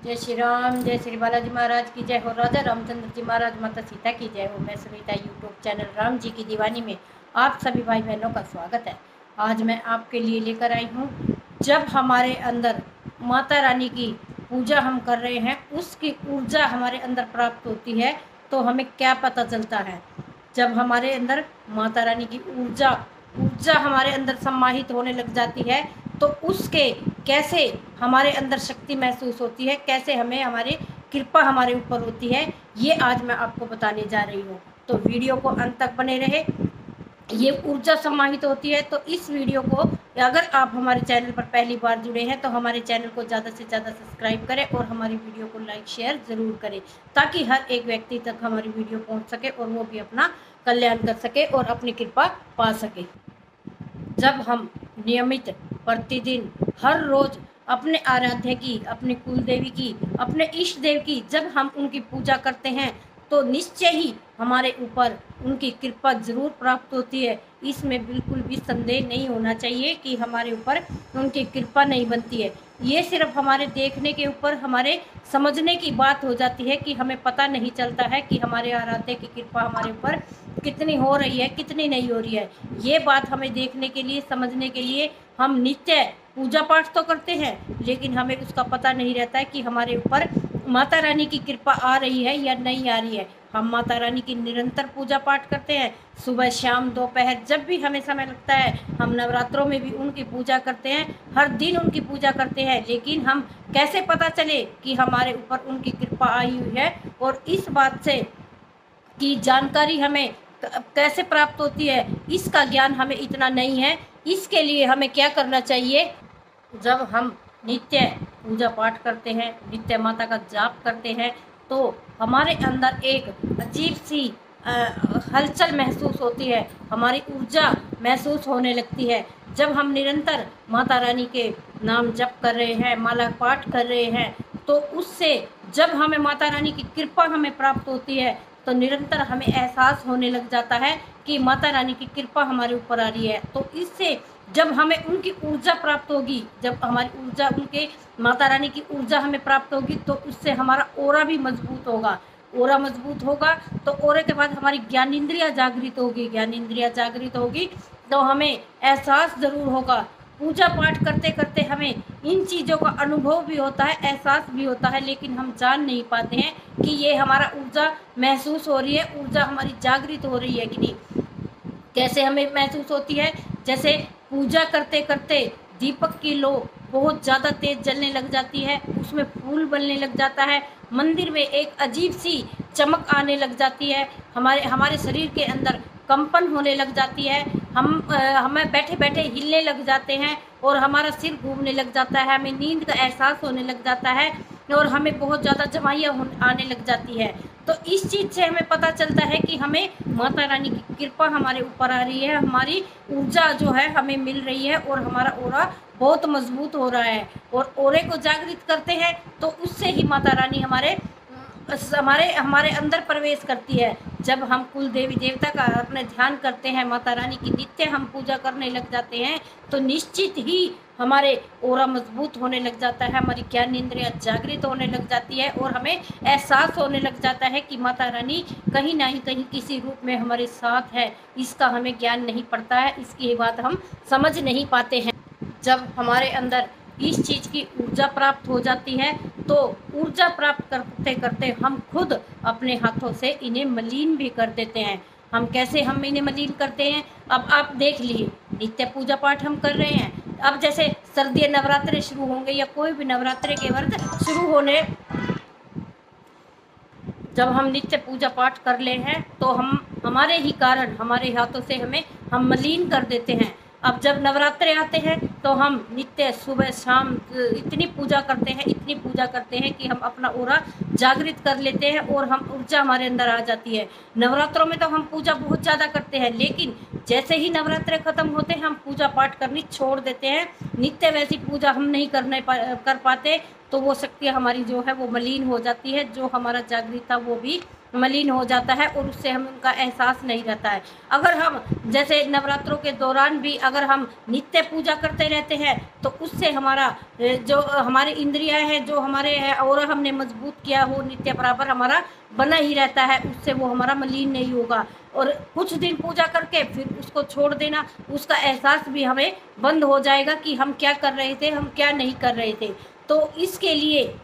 जय श्री राम, जय श्री बालाजी महाराज की जय हो। राजा रामचंद्र जी महाराज, माता सीता की जय हो। मैं सुनीता यूट्यूब चैनल राम जी की दीवानी में आप सभी भाई बहनों का स्वागत है। आज मैं आपके लिए लेकर आई हूँ, जब हमारे अंदर माता रानी की पूजा हम कर रहे हैं, उसकी ऊर्जा हमारे अंदर प्राप्त होती है तो हमें क्या पता चलता है। जब हमारे अंदर माता रानी की ऊर्जा हमारे अंदर सम्माहित होने लग जाती है तो उसके कैसे हमारे अंदर शक्ति महसूस होती है, कैसे हमें हमारी कृपा हमारे ऊपर होती है, ये आज मैं आपको बताने जा रही हूँ। तो वीडियो को अंत तक बने रहे। ये ऊर्जा सम्माहित होती है तो इस वीडियो को, अगर आप हमारे चैनल पर पहली बार जुड़े हैं तो हमारे चैनल को ज़्यादा से ज़्यादा सब्सक्राइब करें और हमारी वीडियो को लाइक शेयर ज़रूर करें, ताकि हर एक व्यक्ति तक हमारी वीडियो पहुंच सके और वो भी अपना कल्याण कर सके और अपनी कृपा पा सके। जब हम नियमित प्रतिदिन हर रोज अपने आराध्य की, अपने कुल देवी की, अपने इष्ट देव की जब हम उनकी पूजा करते हैं तो निश्चय ही हमारे ऊपर उनकी कृपा जरूर प्राप्त होती है। इसमें बिल्कुल भी संदेह नहीं होना चाहिए कि हमारे ऊपर उनकी कृपा नहीं बनती है। ये सिर्फ हमारे देखने के ऊपर, हमारे समझने की बात हो जाती है कि हमें पता नहीं चलता है कि हमारे आराध्य की कृपा हमारे ऊपर कितनी हो रही है, कितनी नहीं हो रही है। ये बात हमें देखने के लिए, समझने के लिए हम नित्य पूजा पाठ तो करते हैं, लेकिन हमें उसका पता नहीं रहता है कि हमारे ऊपर माता रानी की कृपा आ रही है या नहीं आ रही है। हम माता रानी की निरंतर पूजा पाठ करते हैं, सुबह शाम दोपहर जब भी हमें समय लगता है। हम नवरात्रों में भी उनकी पूजा करते हैं, हर दिन उनकी पूजा करते हैं, लेकिन हम कैसे पता चले कि हमारे ऊपर उनकी कृपा आई हुई है और इस बात से की जानकारी हमें कैसे प्राप्त होती है, इसका ज्ञान हमें इतना नहीं है। इसके लिए हमें क्या करना चाहिए, जब हम नित्य पूजा पाठ करते हैं, नित्य माता का जाप करते हैं, तो हमारे अंदर एक अजीब सी हलचल महसूस होती है, हमारी ऊर्जा महसूस होने लगती है। जब हम निरंतर माता रानी के नाम जप कर रहे हैं, माला पाठ कर रहे हैं, तो उससे जब हमें माता रानी की कृपा हमें प्राप्त होती है तो निरंतर हमें एहसास होने लग जाता है कि माता रानी की कृपा हमारे ऊपर आ रही है। तो इससे जब हमें उनकी ऊर्जा प्राप्त होगी, जब हमारी ऊर्जा, उनके माता रानी की ऊर्जा हमें प्राप्त होगी, तो उससे हमारा ओरा भी मजबूत होगा। ओरा मजबूत होगा तो ओरे के बाद हमारी ज्ञान इंद्रिया जागृत होगी। ज्ञान इंद्रिया जागृत होगी तो हमें एहसास जरूर होगा। पूजा पाठ करते करते हमें इन चीज़ों का अनुभव भी होता है, एहसास भी होता है, लेकिन हम जान नहीं पाते हैं कि ये हमारा ऊर्जा महसूस हो रही है, ऊर्जा हमारी जागृत हो रही है कि नहीं। कैसे हमें महसूस होती है, जैसे पूजा करते करते दीपक की लो बहुत ज़्यादा तेज जलने लग जाती है, उसमें फूल बनने लग जाता है, मंदिर में एक अजीब सी चमक आने लग जाती है, हमारे शरीर के अंदर कंपन होने लग जाती है, हमें बैठे बैठे हिलने लग जाते हैं और हमारा सिर घूमने लग जाता है, हमें नींद का एहसास होने लग जाता है और हमें बहुत ज़्यादा जमाइयाँ आने लग जाती है। तो इस चीज़ से हमें पता चलता है कि हमें माता रानी की कृपा हमारे ऊपर आ रही है, हमारी ऊर्जा जो है हमें मिल रही है और हमारा ओरा बहुत मजबूत हो रहा है। और ओरे को जागृत करते हैं तो उससे ही माता रानी हमारे अंदर प्रवेश करती है। जब हम कुल देवी देवता का अपने ध्यान करते हैं, माता रानी की नित्य हम पूजा करने लग जाते हैं, तो निश्चित ही हमारे ओरा मजबूत होने लग जाता है, हमारी ज्ञान इंद्रिया जागृत होने लग जाती है और हमें एहसास होने लग जाता है कि माता रानी कहीं ना कहीं किसी रूप में हमारे साथ है। इसका हमें ज्ञान नहीं पड़ता है, इसकी बात हम समझ नहीं पाते हैं। जब हमारे अंदर इस चीज़ की ऊर्जा प्राप्त हो जाती है तो ऊर्जा प्राप्त करते करते हम खुद अपने हाथों से इन्हें मलिन भी कर देते हैं। हम इन्हें मलिन करते हैं, अब आप देख लीजिए, नित्य पूजा पाठ हम कर रहे हैं। अब जैसे सर्दी नवरात्रे शुरू होंगे या कोई भी नवरात्रे के व्रत शुरू होने, जब हम नित्य पूजा पाठ कर ले हैं तो हमारे ही कारण, हमारे हाथों से हम मलिन कर देते हैं। अब जब नवरात्रे आते हैं तो हम नित्य सुबह शाम इतनी पूजा करते हैं कि हम अपना ओरा जागृत कर लेते हैं और हम ऊर्जा हमारे अंदर आ जाती है। नवरात्रों में तो हम पूजा बहुत ज़्यादा करते हैं, लेकिन जैसे ही नवरात्रे खत्म होते हैं हम पूजा पाठ करनी छोड़ देते हैं। नित्य वैसी पूजा हम नहीं कर पाते, तो वो शक्ति हमारी जो है वो मलिन हो जाती है, जो हमारा जागृत था वो भी मलिन हो जाता है और उससे हमें उनका एहसास नहीं रहता है। अगर हम जैसे नवरात्रों के दौरान भी अगर हम नित्य पूजा करते रहते हैं तो उससे हमारा जो हमारी इंद्रियां हैं, जो हमारे है और हमने मजबूत किया हो नित्य बराबर हमारा बना ही रहता है, उससे वो हमारा मलिन नहीं होगा। और कुछ दिन पूजा करके फिर उसको छोड़ देना, उसका एहसास भी हमें बंद हो जाएगा कि हम क्या कर रहे थे, हम क्या नहीं कर रहे थे। तो इसके लिए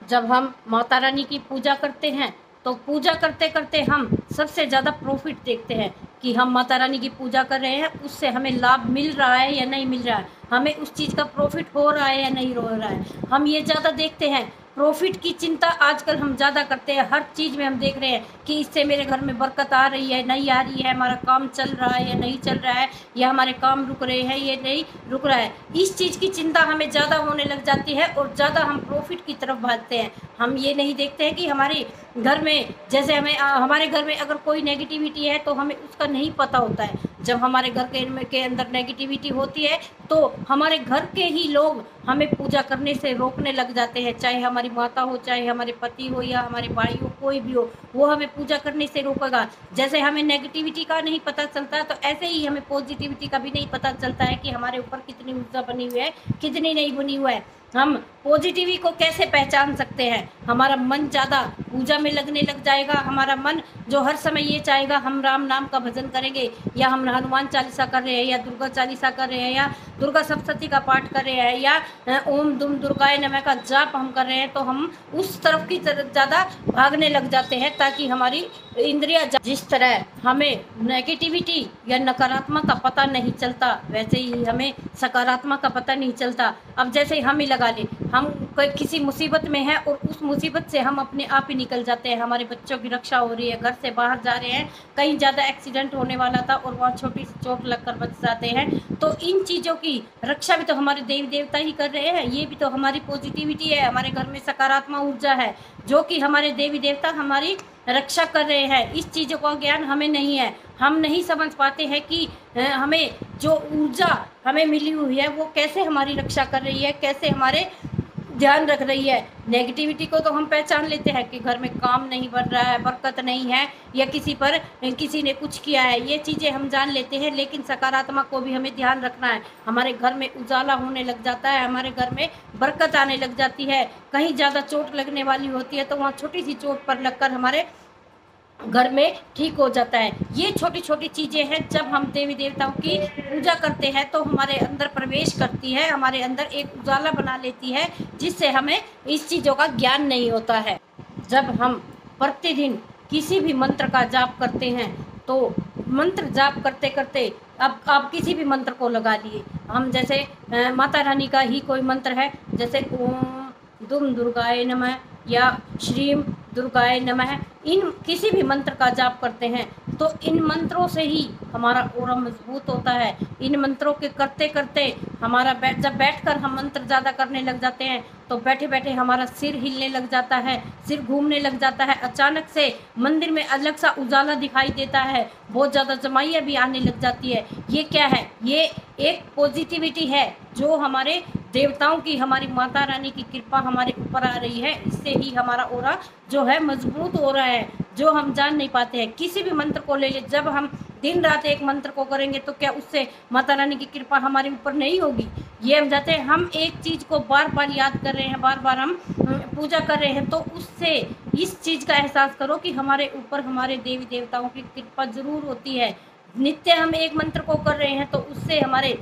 जब हम माता रानी की पूजा करते हैं तो पूजा करते करते हम सबसे ज़्यादा प्रॉफिट देखते हैं कि हम माता रानी की पूजा कर रहे हैं, उससे हमें लाभ मिल रहा है या नहीं मिल रहा है, हमें उस चीज़ का प्रॉफिट हो रहा है या नहीं हो रहा है, हम ये ज़्यादा देखते हैं। प्रॉफिट की चिंता आजकल हम ज़्यादा करते हैं। हर चीज़ में हम देख रहे हैं कि इससे मेरे घर में बरकत आ रही है, नहीं आ रही है, हमारा काम चल रहा है या नहीं चल रहा है, या हमारे काम रुक रहे हैं ये नहीं रुक रहा है। इस चीज़ की चिंता हमें ज़्यादा होने लग जाती है और ज़्यादा हम प्रॉफिट की तरफ भागते हैं। हम ये नहीं देखते हैं कि हमारे घर में जैसे हमारे घर में अगर कोई नेगेटिविटी है तो हमें उसका नहीं पता होता है। जब हमारे घर के अंदर नेगेटिविटी होती है तो हमारे घर के ही लोग हमें पूजा करने से रोकने लग जाते हैं, चाहे हमारी माता हो, चाहे हमारे पति हो या हमारे भाई हो, कोई भी हो, वो हमें पूजा करने से रोकेगा। जैसे हमें नेगेटिविटी का नहीं पता चलता तो ऐसे ही हमें पॉजिटिविटी का भी नहीं पता चलता है कि हमारे ऊपर कितनी ऊर्जा बनी हुई है, कितनी नहीं बनी हुई है। हम पॉजिटिविटी को कैसे पहचान सकते हैं? हमारा मन ज़्यादा पूजा में लगने लग जाएगा, हमारा मन जो हर समय ये चाहेगा हम राम नाम का भजन करेंगे, या हम हनुमान चालीसा कर रहे हैं, या दुर्गा चालीसा कर रहे हैं, या दुर्गा सप्तशती का पाठ कर रहे हैं, या ओम दुम दुर्गाय नमः का जाप हम कर रहे हैं, तो हम उस तरफ की तरफ ज़्यादा भागने लग जाते हैं ताकि हमारी इंद्रियां, जिस तरह हमें नेगेटिविटी या नकारात्मक का पता नहीं चलता वैसे ही हमें सकारात्मक का पता नहीं चलता। अब जैसे हम ही लगा लें, हम कोई किसी मुसीबत में है और उस मुसीबत से हम अपने आप ही निकल जाते हैं, हमारे बच्चों की रक्षा हो रही है, घर से बाहर जा रहे हैं, कहीं ज़्यादा एक्सीडेंट होने वाला था और वहाँ छोटी सी चोट लगकर बच जाते हैं। तो इन चीज़ों की रक्षा भी तो हमारे देवी देवता ही कर रहे हैं, ये भी तो हमारी पॉजिटिविटी है, हमारे घर में सकारात्मक ऊर्जा है जो कि हमारे देवी देवता हमारी रक्षा कर रहे हैं। इस चीज़ों का ज्ञान हमें नहीं है, हम नहीं समझ पाते हैं कि हमें जो ऊर्जा हमें मिली हुई है वो कैसे हमारी रक्षा कर रही है, कैसे हमारे ध्यान रख रही है। नेगेटिविटी को तो हम पहचान लेते हैं कि घर में काम नहीं बन रहा है, बरकत नहीं है, या किसी ने कुछ किया है, ये चीज़ें हम जान लेते हैं। लेकिन सकारात्मक को भी हमें ध्यान रखना है। हमारे घर में उजाला होने लग जाता है, हमारे घर में बरकत आने लग जाती है। कहीं ज़्यादा चोट लगने वाली होती है तो वहाँ छोटी सी चोट पर लगकर हमारे घर में ठीक हो जाता है। ये छोटी छोटी चीज़ें हैं, जब हम देवी देवताओं की पूजा करते हैं तो हमारे अंदर प्रवेश करती है, हमारे अंदर एक उजाला बना लेती है, जिससे हमें इस चीज़ों का ज्ञान नहीं होता है। जब हम प्रतिदिन किसी भी मंत्र का जाप करते हैं तो मंत्र जाप करते करते अब आप किसी भी मंत्र को लगा लिए, हम जैसे माता रानी का ही कोई मंत्र है, जैसे ओम दुम दुर्गाय नमः या श्रीम दुर्गाय नमः, इन किसी भी मंत्र का जाप करते हैं तो इन मंत्रों से ही हमारा ऑरा मजबूत होता है। इन मंत्रों के करते करते हमारा जब बैठकर हम मंत्र ज़्यादा करने लग जाते हैं तो बैठे बैठे हमारा सिर हिलने लग जाता है, सिर घूमने लग जाता है, अचानक से मंदिर में अलग सा उजाला दिखाई देता है, बहुत ज़्यादा जमाइयाँ भी आने लग जाती है। ये क्या है? ये एक पॉजिटिविटी है जो हमारे देवताओं की, हमारी माता रानी की कृपा हमारे ऊपर आ रही है। इससे ही हमारा ऑरा जो है मजबूत हो रहा है, जो हम जान नहीं पाते हैं। किसी भी मंत्र को ले ले, जब हम दिन रात एक मंत्र को करेंगे तो क्या उससे माता रानी की कृपा हमारे ऊपर नहीं होगी? ये हम जाते हैं, हम एक चीज़ को बार बार याद कर रहे हैं, बार बार हम पूजा कर रहे हैं, तो उससे इस चीज़ का एहसास करो कि हमारे ऊपर हमारे देवी देवताओं की कृपा जरूर होती है। नित्य हम एक मंत्र को कर रहे हैं तो उससे हमारे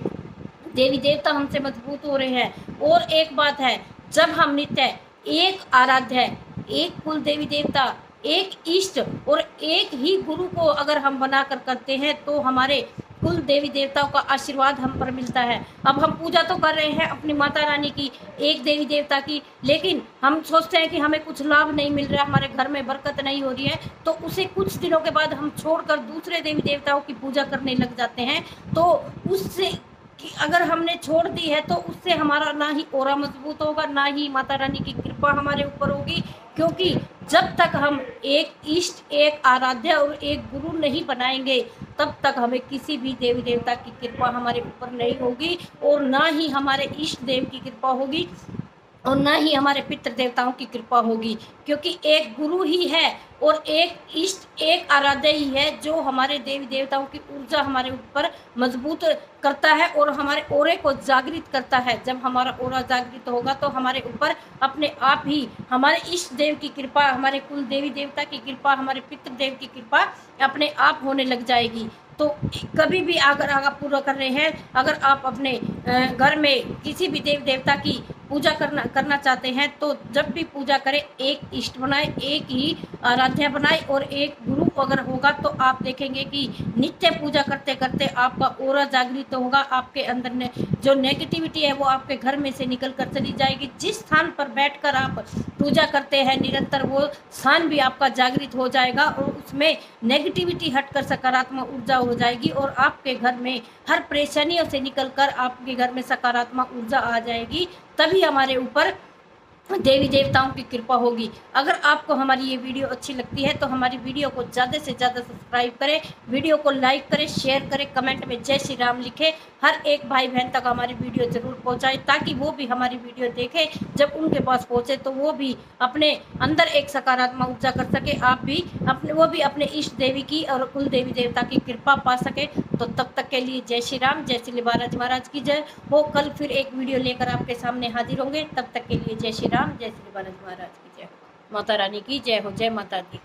देवी देवता हमसे मजबूत हो रहे हैं। और एक बात है, जब हम नित्य एक आराध्य है, एक कुल देवी देवता, एक इष्ट और एक ही गुरु को अगर हम बनाकर करते हैं तो हमारे कुल देवी देवताओं का आशीर्वाद हम पर मिलता है। अब हम पूजा तो कर रहे हैं अपनी माता रानी की, एक देवी देवता की, लेकिन हम सोचते हैं कि हमें कुछ लाभ नहीं मिल रहा है, हमारे घर में बरकत नहीं हो रही है, तो उसे कुछ दिनों के बाद हम छोड़कर दूसरे देवी देवताओं की पूजा करने लग जाते हैं। तो उससे कि अगर हमने छोड़ दी है तो उससे हमारा ना ही ऑरा मजबूत होगा, ना ही माता रानी की कृपा हमारे ऊपर होगी, क्योंकि जब तक हम एक इष्ट, एक आराध्य और एक गुरु नहीं बनाएंगे तब तक हमें किसी भी देवी देवता की कृपा हमारे ऊपर नहीं होगी, और ना ही हमारे इष्ट देव की कृपा होगी, और ना ही हमारे पितृ देवताओं की कृपा होगी। क्योंकि एक गुरु ही है और एक इष्ट एक आराध्य ही है जो हमारे देवी देवताओं की ऊर्जा हमारे ऊपर मजबूत करता है और हमारे ओरे को जागृत करता है। जब हमारा ओरा जागृत होगा तो हमारे ऊपर अपने आप ही हमारे इष्ट देव की कृपा, हमारे कुल देवी देवता की कृपा, हमारे पितृदेव की कृपा अपने आप होने लग जाएगी। तो कभी भी अगर आप पूरा कर रहे हैं, अगर आप अपने घर में किसी भी देव देवता की पूजा करना चाहते हैं तो जब भी पूजा करें एक इष्ट बनाए, एक ही आराध्या बनाए और एक गुरु अगर होगा तो आप देखेंगे कि नित्य पूजा करते करते आपका ओरा जागृत होगा। आपके अंदर ने जो नेगेटिविटी है वो आपके घर में से निकल कर चली जाएगी। जिस स्थान पर बैठकर आप पूजा करते हैं निरंतर वो स्थान भी आपका जागृत हो जाएगा और उसमें नेगेटिविटी हटकर सकारात्मक ऊर्जा हो जाएगी और आपके घर में हर परेशानियों से निकलकर आपके घर में सकारात्मक ऊर्जा आ जाएगी। तभी हमारे ऊपर देवी देवताओं की कृपा होगी। अगर आपको हमारी ये वीडियो अच्छी लगती है तो हमारी वीडियो को ज़्यादा से ज़्यादा सब्सक्राइब करें, वीडियो को लाइक करें, शेयर करें, कमेंट में जय श्री राम लिखें। हर एक भाई बहन तक हमारी वीडियो ज़रूर पहुंचाएं ताकि वो भी हमारी वीडियो देखें। जब उनके पास पहुंचे तो वो भी अपने अंदर एक सकारात्मक ऊर्जा कर सके, आप भी वो भी अपने इष्ट देवी की और कुल देवी देवता की कृपा पा सके। तो तब तक के लिए जय श्री राम, जय श्री बालाजी महाराज की जय हो। कल फिर एक वीडियो लेकर आपके सामने हाजिर होंगे। तब तक के लिए जय श्री राम, जय श्री बालाजी महाराज की जय हो। माता रानी की जय हो। जय माता दी।